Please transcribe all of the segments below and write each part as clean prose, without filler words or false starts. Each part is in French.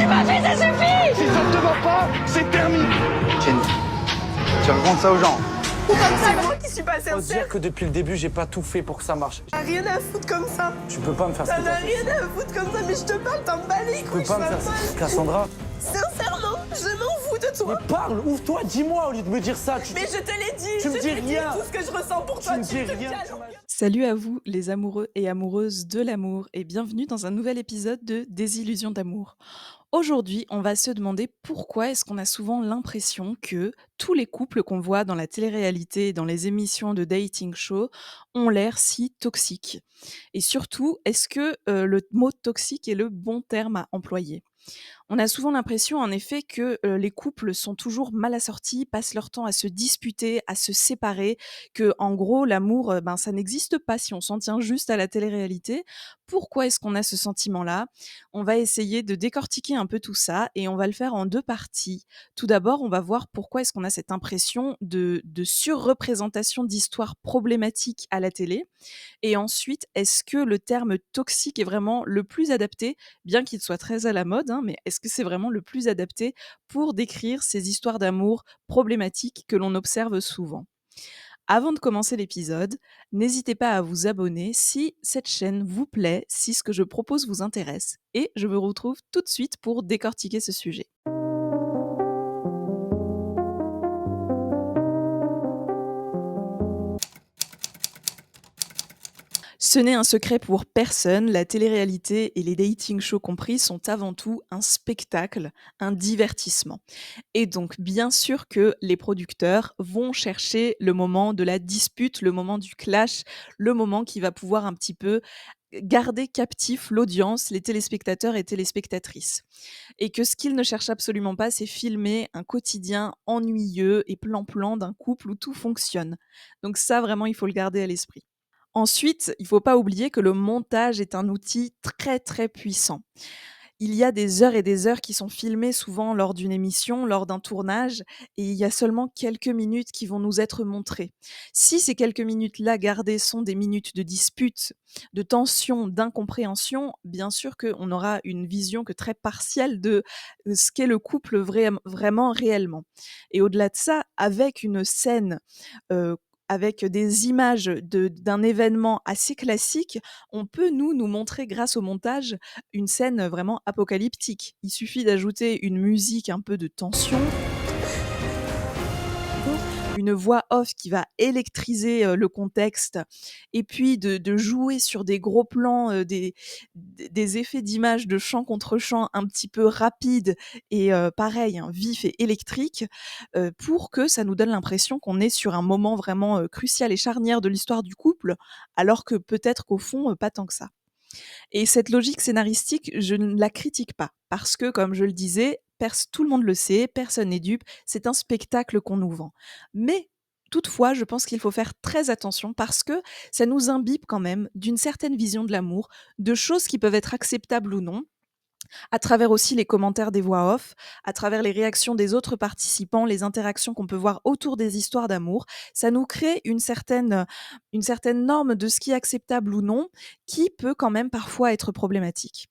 tu m'as fait, ça suffit! Si ça ne te va pas, c'est terminé. Jenny, tu racontes ça aux gens. C'est moi qui suis pas Faut sincère. dire que depuis le début, j'ai pas tout fait pour que ça marche. T'as rien à foutre comme ça. Tu peux pas me faire T'en ce que as t'as fait. rien à foutre comme ça, mais je te parle, t'en bats les Tu couilles, peux pas me faire ça. Cassandra, Sincèrement, je m'en fous de toi. mais parle, ouvre-toi, dis-moi au lieu de me dire ça. Mais je te l'ai dit, Tu me je dis t'ai dit rien. tout ce que je ressens pour toi. me dis te rien. calmes. Salut à vous les amoureux et amoureuses de l'amour et bienvenue dans un nouvel épisode de Désillusions d'amour. Aujourd'hui, on va se demander pourquoi est-ce qu'on a souvent l'impression que tous les couples qu'on voit dans la télé-réalité et dans les émissions de dating show ont l'air si toxiques. Et surtout, est-ce que le mot toxique est le bon terme à employer? On a souvent l'impression, en effet, que les couples sont toujours mal assortis, passent leur temps à se disputer, à se séparer, que en gros l'amour, ça n'existe pas si on s'en tient juste à la télé-réalité. Pourquoi est-ce qu'on a ce sentiment-là? On va essayer de décortiquer un peu tout ça et on va le faire en 2 parties. Tout d'abord, on va voir pourquoi est-ce qu'on a cette impression de surreprésentation d'histoires problématiques à la télé et ensuite, est-ce que le terme toxique est vraiment le plus adapté, bien qu'il soit très à la mode, hein, mais est-ce que c'est vraiment le plus adapté pour décrire ces histoires d'amour problématiques que l'on observe souvent? Avant de commencer l'épisode, n'hésitez pas à vous abonner si cette chaîne vous plaît, si ce que je propose vous intéresse. Et je vous retrouve tout de suite pour décortiquer ce sujet. Ce n'est un secret pour personne, la télé-réalité et les dating shows compris sont avant tout un spectacle, un divertissement. Et donc bien sûr que les producteurs vont chercher le moment de la dispute, le moment du clash, le moment qui va pouvoir un petit peu garder captif l'audience, les téléspectateurs et téléspectatrices. Et que ce qu'ils ne cherchent absolument pas, c'est filmer un quotidien ennuyeux et plan-plan d'un couple où tout fonctionne. Donc ça, vraiment, il faut le garder à l'esprit. Ensuite, il ne faut pas oublier que le montage est un outil très, très puissant. Il y a des heures et des heures qui sont filmées souvent lors d'une émission, lors d'un tournage et il y a seulement quelques minutes qui vont nous être montrées. Si ces quelques minutes-là gardées sont des minutes de dispute, de tension, d'incompréhension, bien sûr qu'on aura une vision que très partielle de ce qu'est le couple vraiment réellement. Et au-delà de ça, avec une scène, avec des images d'un événement assez classique, on peut nous montrer grâce au montage une scène vraiment apocalyptique. Il suffit d'ajouter une musique un peu de tension, une voix off qui va électriser le contexte et puis de jouer sur des gros plans, des effets d'image de champ contre champ un petit peu rapides et pareil, hein, vifs et électriques, pour que ça nous donne l'impression qu'on est sur un moment vraiment, crucial et charnière de l'histoire du couple, alors que peut-être qu'au fond, pas tant que ça. Et cette logique scénaristique, je ne la critique pas parce que, comme je le disais, tout le monde le sait, personne n'est dupe, c'est un spectacle qu'on nous vend. Mais toutefois, je pense qu'il faut faire très attention parce que ça nous imbibe quand même d'une certaine vision de l'amour, de choses qui peuvent être acceptables ou non, à travers aussi les commentaires des voix off, à travers les réactions des autres participants, les interactions qu'on peut voir autour des histoires d'amour. Ça nous crée une certaine norme de ce qui est acceptable ou non, qui peut quand même parfois être problématique.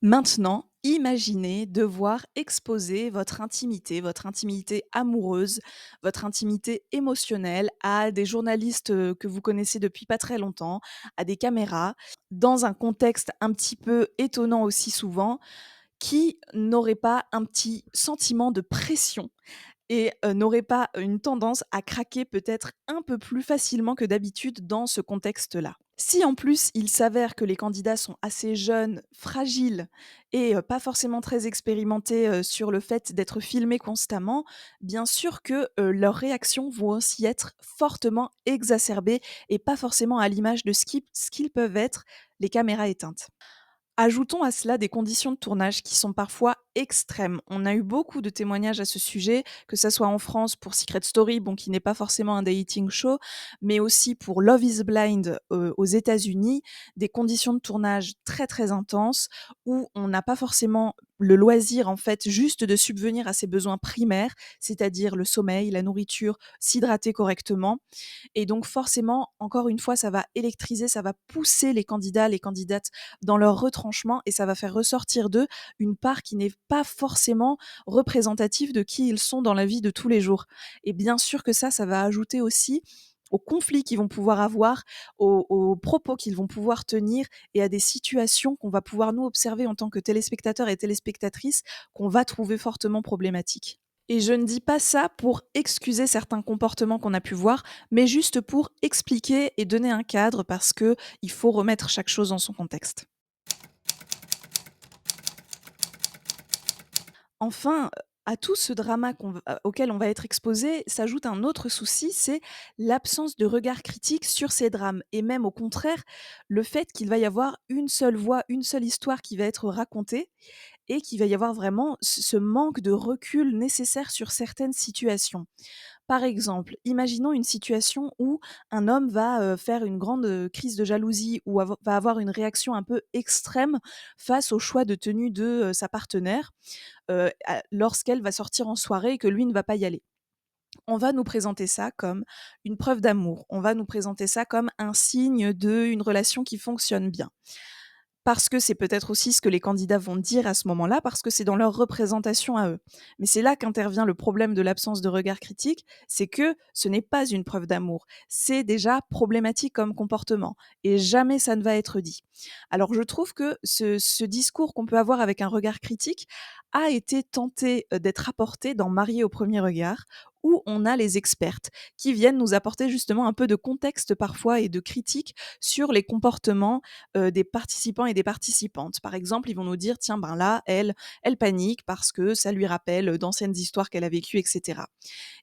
Maintenant, imaginez devoir exposer votre intimité amoureuse, votre intimité émotionnelle à des journalistes que vous connaissez depuis pas très longtemps, à des caméras, dans un contexte un petit peu étonnant aussi souvent, qui n'aurait pas un petit sentiment de pression et n'aurait pas une tendance à craquer peut-être un peu plus facilement que d'habitude dans ce contexte-là. Si en plus il s'avère que les candidats sont assez jeunes, fragiles et pas forcément très expérimentés, sur le fait d'être filmés constamment, bien sûr que, leurs réactions vont aussi être fortement exacerbées et pas forcément à l'image de ce qu'ils peuvent être les caméras éteintes. Ajoutons à cela des conditions de tournage qui sont parfois extrême. On a eu beaucoup de témoignages à ce sujet, que ça soit en France pour Secret Story, bon, qui n'est pas forcément un dating show, mais aussi pour Love is Blind aux États-Unis, des conditions de tournage très très intenses où on n'a pas forcément le loisir en fait juste de subvenir à ses besoins primaires, c'est-à-dire le sommeil, la nourriture, s'hydrater correctement. Et donc forcément, encore une fois, ça va électriser, ça va pousser les candidats, les candidates dans leur retranchement et ça va faire ressortir d'eux une part qui n'est pas forcément représentative de qui ils sont dans la vie de tous les jours. Et bien sûr que ça va ajouter aussi aux conflits qu'ils vont pouvoir avoir, aux propos qu'ils vont pouvoir tenir et à des situations qu'on va pouvoir nous observer en tant que téléspectateurs et téléspectatrices qu'on va trouver fortement problématiques. Et je ne dis pas ça pour excuser certains comportements qu'on a pu voir, mais juste pour expliquer et donner un cadre parce que il faut remettre chaque chose dans son contexte. Enfin, à tout ce drama auquel on va être exposé, s'ajoute un autre souci, c'est l'absence de regard critique sur ces drames. Et même au contraire, le fait qu'il va y avoir une seule voix, une seule histoire qui va être racontée et qu'il va y avoir vraiment ce manque de recul nécessaire sur certaines situations. Par exemple, imaginons une situation où un homme va faire une grande crise de jalousie ou va avoir une réaction un peu extrême face au choix de tenue de sa partenaire lorsqu'elle va sortir en soirée et que lui ne va pas y aller. On va nous présenter ça comme une preuve d'amour. On va nous présenter ça comme un signe d'une relation qui fonctionne bien. Parce que c'est peut-être aussi ce que les candidats vont dire à ce moment-là, parce que c'est dans leur représentation à eux. Mais c'est là qu'intervient le problème de l'absence de regard critique, c'est que ce n'est pas une preuve d'amour. C'est déjà problématique comme comportement. Et jamais ça ne va être dit. Alors je trouve que ce discours qu'on peut avoir avec un regard critique a été tenté d'être apporté dans Mariés au premier regard, où on a les expertes qui viennent nous apporter justement un peu de contexte parfois et de critique sur les comportements des participants et des participantes. Par exemple, ils vont nous dire: tiens, ben là, elle panique parce que ça lui rappelle d'anciennes histoires qu'elle a vécues, etc.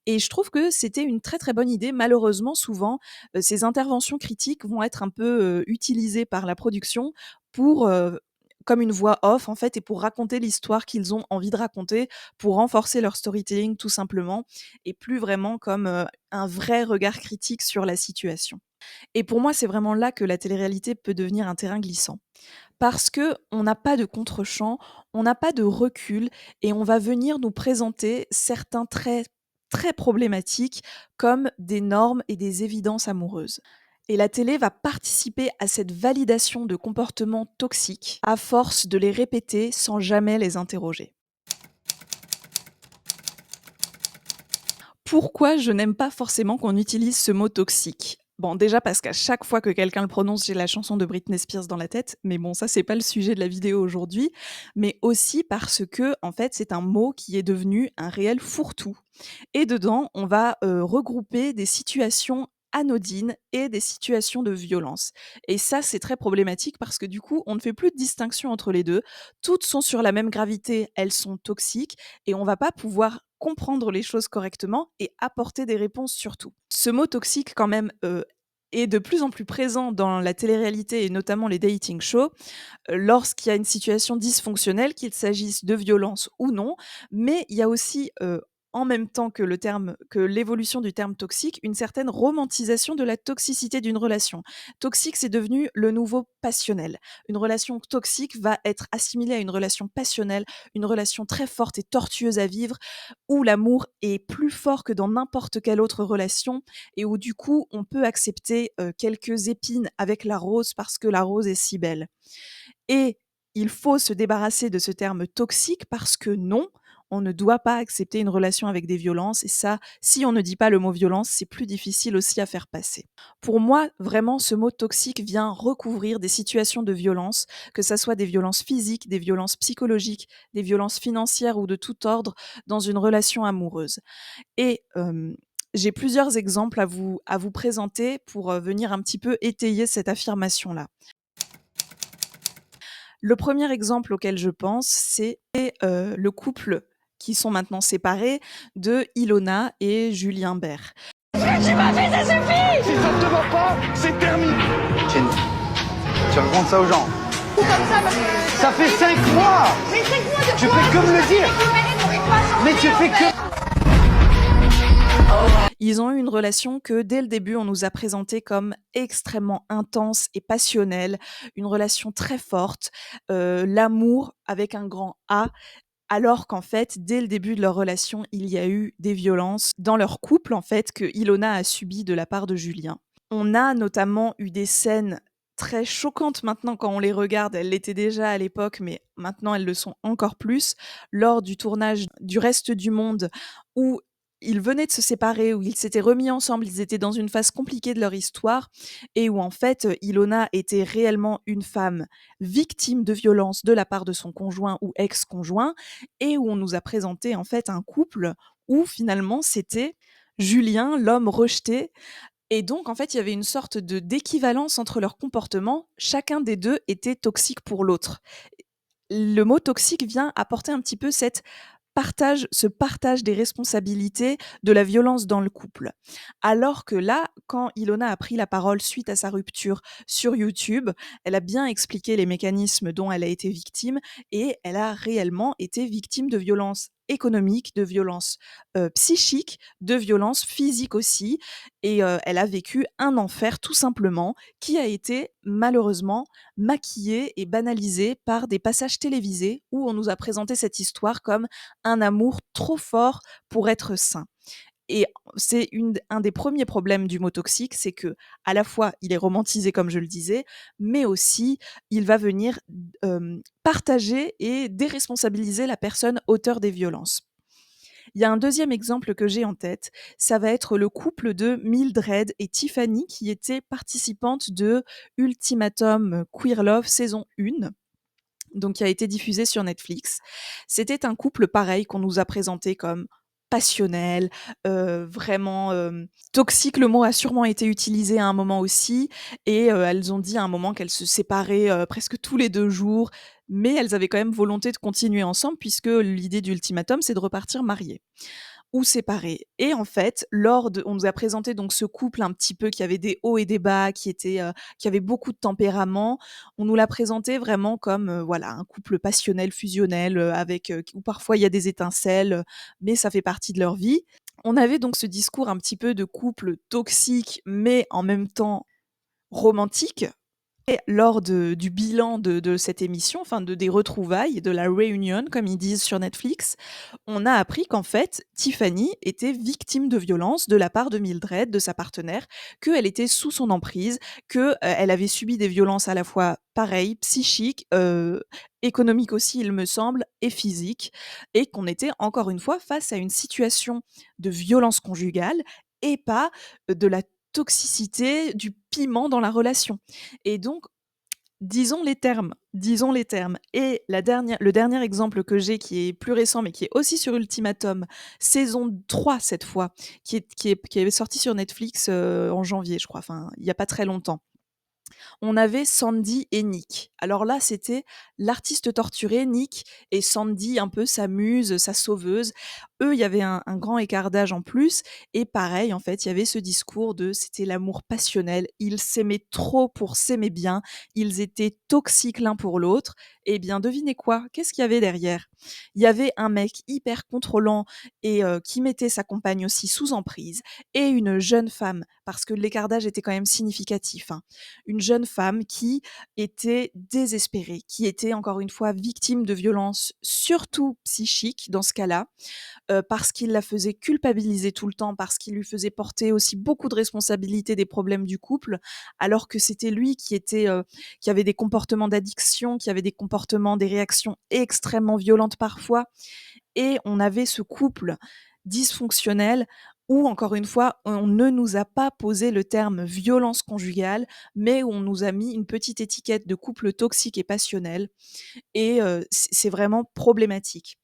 Et je trouve que c'était une très très bonne idée. Malheureusement, souvent, ces interventions critiques vont être un peu utilisées par la production pour comme une voix off en fait et pour raconter l'histoire qu'ils ont envie de raconter, pour renforcer leur storytelling tout simplement et plus vraiment comme un vrai regard critique sur la situation. Et pour moi, c'est vraiment là que la télé-réalité peut devenir un terrain glissant. Parce que on n'a pas de contre-champ, on n'a pas de recul et on va venir nous présenter certains traits très problématiques comme des normes et des évidences amoureuses. Et la télé va participer à cette validation de comportements toxiques à force de les répéter sans jamais les interroger. Pourquoi je n'aime pas forcément qu'on utilise ce mot toxique ? Bon, déjà parce qu'à chaque fois que quelqu'un le prononce, j'ai la chanson de Britney Spears dans la tête, mais bon, ça c'est pas le sujet de la vidéo aujourd'hui, mais aussi parce que en fait, c'est un mot qui est devenu un réel fourre-tout. Et dedans, on va regrouper des situations anodines et des situations de violence. Et ça, c'est très problématique parce que du coup, on ne fait plus de distinction entre les deux. Toutes sont sur la même gravité, elles sont toxiques et on va pas pouvoir comprendre les choses correctement et apporter des réponses surtout. Ce mot toxique quand même est de plus en plus présent dans la télé-réalité et notamment les dating shows, lorsqu'il y a une situation dysfonctionnelle, qu'il s'agisse de violence ou non, mais il y a aussi en même temps que l'évolution du terme toxique, une certaine romantisation de la toxicité d'une relation. Toxique, c'est devenu le nouveau passionnel. Une relation toxique va être assimilée à une relation passionnelle, une relation très forte et tortueuse à vivre, où l'amour est plus fort que dans n'importe quelle autre relation et où du coup, on peut accepter quelques épines avec la rose parce que la rose est si belle. Et il faut se débarrasser de ce terme toxique parce que non, on ne doit pas accepter une relation avec des violences et ça, si on ne dit pas le mot violence, c'est plus difficile aussi à faire passer. Pour moi, vraiment, ce mot toxique vient recouvrir des situations de violence, que ça soit des violences physiques, des violences psychologiques, des violences financières ou de tout ordre dans une relation amoureuse. Et j'ai plusieurs exemples à vous présenter pour venir un petit peu étayer cette affirmation-là. Le premier exemple auquel je pense, c'est le couple qui sont maintenant séparés de Ilona et Julien Bert. Si ça ne te va pas, c'est terminé. Jenny, tu racontes ça aux gens. beaucoup comme ça parce que... Ça fait 5 mois. Mais 5 mois de Tu quoi? fais que me le dire. Mais tu fais que... Ils ont eu une relation que dès le début, on nous a présentée comme extrêmement intense et passionnelle, une relation très forte, l'amour avec un grand A, alors qu'en fait, dès le début de leur relation, il y a eu des violences dans leur couple, en fait, que Ilona a subies de la part de Julien. On a notamment eu des scènes très choquantes maintenant quand on les regarde. Elles l'étaient déjà à l'époque, mais maintenant elles le sont encore plus. Lors du tournage du Reste du Monde, où ils venaient de se séparer, où ils s'étaient remis ensemble, ils étaient dans une phase compliquée de leur histoire, et où en fait, Ilona était réellement une femme victime de violences de la part de son conjoint ou ex-conjoint, et où on nous a présenté en fait un couple où finalement c'était Julien, l'homme rejeté, et donc, en fait, il y avait une sorte d'équivalence entre leurs comportements. Chacun des deux était toxique pour l'autre. Le mot toxique vient apporter un petit peu ce partage des responsabilités de la violence dans le couple. Alors que là, quand Ilona a pris la parole suite à sa rupture sur YouTube, elle a bien expliqué les mécanismes dont elle a été victime et elle a réellement été victime de violences économiques, de violences psychiques, de violences physiques aussi. Et elle a vécu un enfer tout simplement qui a été malheureusement maquillé et banalisé par des passages télévisés où on nous a présenté cette histoire comme un amour trop fort pour être sain. Et c'est un des premiers problèmes du mot toxique, c'est que à la fois il est romantisé comme je le disais, mais aussi il va venir partager et déresponsabiliser la personne auteur des violences. Il y a un deuxième exemple que j'ai en tête, ça va être le couple de Mildred et Tiffany qui étaient participantes de Ultimatum Queer Love saison 1, donc qui a été diffusé sur Netflix. C'était un couple pareil qu'on nous a présenté comme passionnel, vraiment toxique, le mot a sûrement été utilisé à un moment aussi, et elles ont dit à un moment qu'elles se séparaient presque tous les 2 jours, mais elles avaient quand même volonté de continuer ensemble puisque l'idée d'Ultimatum, c'est de repartir mariées ou séparés. Et en fait, on nous a présenté donc ce couple un petit peu qui avait des hauts et des bas, qui avait beaucoup de tempérament. On nous l'a présenté vraiment comme voilà un couple passionnel, fusionnel, avec où parfois il y a des étincelles, mais ça fait partie de leur vie. On avait donc ce discours un petit peu de couple toxique, mais en même temps romantique. Et lors du bilan de cette émission, enfin des retrouvailles, de la reunion, comme ils disent sur Netflix, on a appris qu'en fait, Tiffany était victime de violences de la part de Mildred, de sa partenaire, qu'elle était sous son emprise, qu'elle avait subi des violences à la fois pareilles, psychiques, économiques aussi, il me semble, et physiques, et qu'on était encore une fois face à une situation de violence conjugale et pas de la toxicité, du piment dans la relation. Et donc, disons les termes, disons les termes. Et le dernier exemple que j'ai, qui est plus récent, mais qui est aussi sur Ultimatum, saison 3 cette fois, qui est sorti sur Netflix en janvier, je crois, enfin, il n'y a pas très longtemps. On avait Sandy et Nick. Alors là, c'était l'artiste torturé, Nick, et Sandy, un peu sa muse, sa sauveuse. Eux, il y avait un grand écart d'âge en plus. Et pareil, en fait, il y avait ce discours c'était l'amour passionnel. Ils s'aimaient trop pour s'aimer bien. Ils étaient toxiques l'un pour l'autre. Eh bien, devinez quoi? Qu'est-ce qu'il y avait derrière? Il y avait un mec hyper contrôlant et qui mettait sa compagne aussi sous emprise, et une jeune femme, parce que l'écart d'âge était quand même significatif, hein. Une jeune femme qui était désespérée, qui était encore une fois victime de violences, surtout psychiques dans ce cas-là, parce qu'il la faisait culpabiliser tout le temps, parce qu'il lui faisait porter aussi beaucoup de responsabilités des problèmes du couple, alors que c'était lui qui avait des comportements d'addiction, qui avait des réactions extrêmement violentes parfois. Et on avait ce couple dysfonctionnel où, encore une fois, on ne nous a pas posé le terme violence conjugale, mais où on nous a mis une petite étiquette de couple toxique et passionnel. Et c'est vraiment problématique.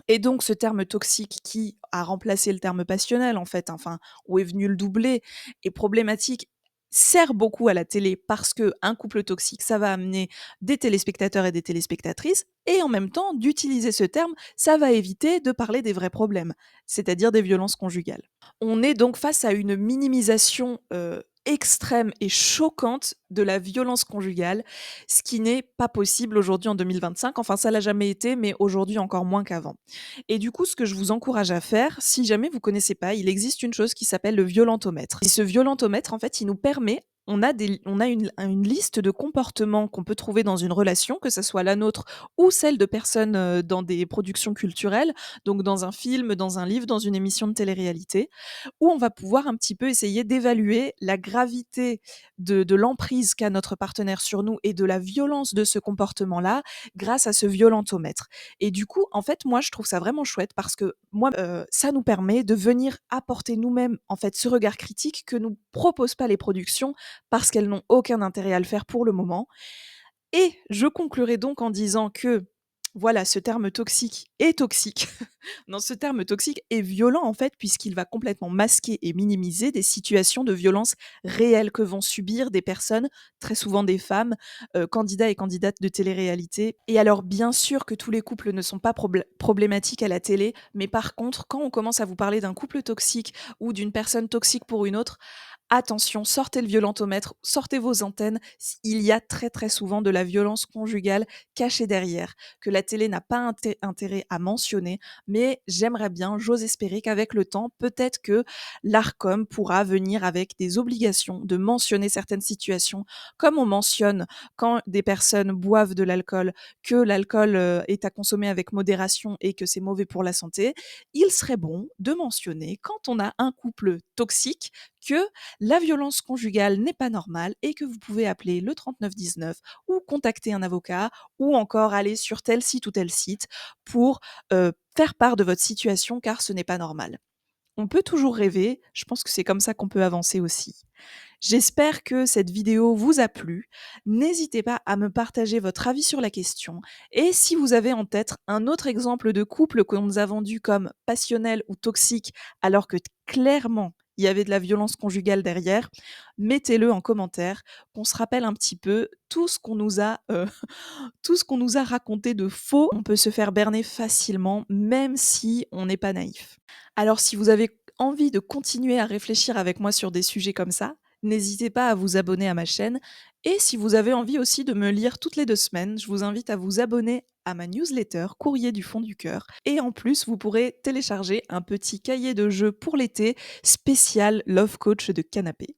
Et donc ce terme toxique qui a remplacé le terme passionnel en fait, enfin, où est venu le doubler, est problématique, sert beaucoup à la télé parce qu'un couple toxique, ça va amener des téléspectateurs et des téléspectatrices, et en même temps, d'utiliser ce terme, ça va éviter de parler des vrais problèmes, c'est-à-dire des violences conjugales. On est donc face à une minimisation extrême et choquante de la violence conjugale, ce qui n'est pas possible aujourd'hui en 2025. Enfin, ça l'a jamais été, mais aujourd'hui encore moins qu'avant. Et du coup, ce que je vous encourage à faire, si jamais vous connaissez pas, il existe une chose qui s'appelle le violentomètre. Et ce violentomètre, en fait, il nous permet on a une liste de comportements qu'on peut trouver dans une relation, que ça soit la nôtre ou celle de personnes, dans des productions culturelles, donc dans un film, dans un livre, dans une émission de télé-réalité, où on va pouvoir un petit peu essayer d'évaluer la gravité de l'emprise qu'a notre partenaire sur nous et de la violence de ce comportement-là grâce à ce violentomètre. Et du coup, en fait, moi, je trouve ça vraiment chouette parce que moi, ça nous permet de venir apporter nous-mêmes, en fait, ce regard critique que nous proposent pas les productions parce qu'elles n'ont aucun intérêt à le faire pour le moment. Et je conclurai donc en disant que, voilà, ce terme toxique est toxique. Non, ce terme toxique est violent en fait, puisqu'il va complètement masquer et minimiser des situations de violence réelles que vont subir des personnes, très souvent des femmes, candidats et candidates de télé-réalité. Et alors, bien sûr que tous les couples ne sont pas problématiques à la télé, mais par contre, quand on commence à vous parler d'un couple toxique ou d'une personne toxique pour une autre, attention, sortez le violentomètre, sortez vos antennes. Il y a très très souvent de la violence conjugale cachée derrière, que la télé n'a pas intérêt à mentionner, mais j'aimerais bien, j'ose espérer qu'avec le temps, peut-être que l'Arcom pourra venir avec des obligations de mentionner certaines situations, comme on mentionne quand des personnes boivent de l'alcool, que l'alcool est à consommer avec modération et que c'est mauvais pour la santé. Il serait bon de mentionner quand on a un couple toxique que la violence conjugale n'est pas normale et que vous pouvez appeler le 3919 ou contacter un avocat ou encore aller sur tel site ou tel site pour faire part de votre situation car ce n'est pas normal. On peut toujours rêver, je pense que c'est comme ça qu'on peut avancer aussi. J'espère que cette vidéo vous a plu. N'hésitez pas à me partager votre avis sur la question et si vous avez en tête un autre exemple de couple qu'on nous a vendu comme passionnel ou toxique alors que clairement il y avait de la violence conjugale derrière, mettez-le en commentaire, qu'on se rappelle un petit peu tout ce qu'on nous a, tout ce qu'on nous a raconté de faux. On peut se faire berner facilement, même si on n'est pas naïf. Alors si vous avez envie de continuer à réfléchir avec moi sur des sujets comme ça, n'hésitez pas à vous abonner à ma chaîne. Et si vous avez envie aussi de me lire toutes les 2 semaines, je vous invite à vous abonner à ma newsletter Courrier du fond du cœur. Et en plus, vous pourrez télécharger un petit cahier de jeu pour l'été spécial Love Coach de Canapé.